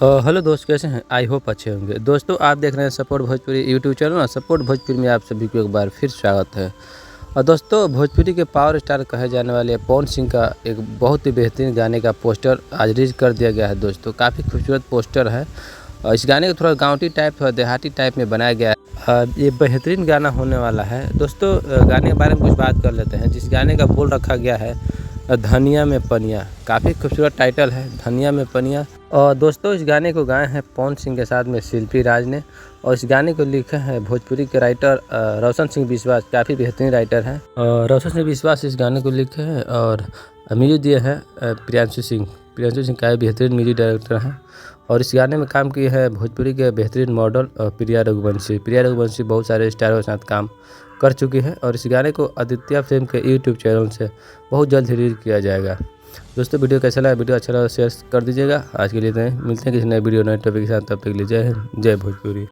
Hello दोस्त, कैसे हैं? आई होप अच्छे होंगे। दोस्तों, आप देख रहे हैं सपोर्ट भोजपुरी यूट्यूब चैनल और सपोर्ट भोजपुरी में आप सभी को एक बार फिर स्वागत है। और दोस्तों, भोजपुरी के पावर स्टार कहे जाने वाले पवन सिंह का एक बहुत ही बेहतरीन गाने का पोस्टर आज रिलीज कर दिया गया है। दोस्तों, काफ़ी खूबसूरत पोस्टर है और इस गाने को थोड़ा गाँवटी टाइप, थोड़ा देहाती टाइप में बनाया गया है। ये बेहतरीन गाना होने वाला है। दोस्तों, गाने के बारे में कुछ बात कर लेते हैं। जिस गाने का बोल रखा गया है धनिया में पनिया, काफ़ी खूबसूरत टाइटल है धनिया में पनिया। और दोस्तों, इस गाने को गाए हैं पवन सिंह के साथ में शिल्पी राज ने और इस गाने को लिखे हैं भोजपुरी के राइटर रोशन सिंह विश्वास, काफ़ी बेहतरीन राइटर हैं। और रोशन सिंह विश्वास इस गाने को लिखे हैं और म्यूजिक दिए हैं प्रियांशु सिंह। प्रियांशु सिंह काफ़ी बेहतरीन म्यूजिक डायरेक्टर हैं और इस गाने में काम किए हैं भोजपुरी के बेहतरीन मॉडल प्रिया रघुवंशी। प्रिया रघुवंशी बहुत सारे स्टारों के साथ काम कर चुकी है और इस गाने को आदित्य फिल्म के यूट्यूब चैनल से बहुत जल्द रिलीज किया जाएगा। दोस्तों, वीडियो कैसा लगा? वीडियो अच्छा लगा शेयर कर दीजिएगा। आज के लिए मिलते हैं किसी नए वीडियो नए टॉपिक के साथ। तब तक के लिए जय हिंद, जय भोजपुरी।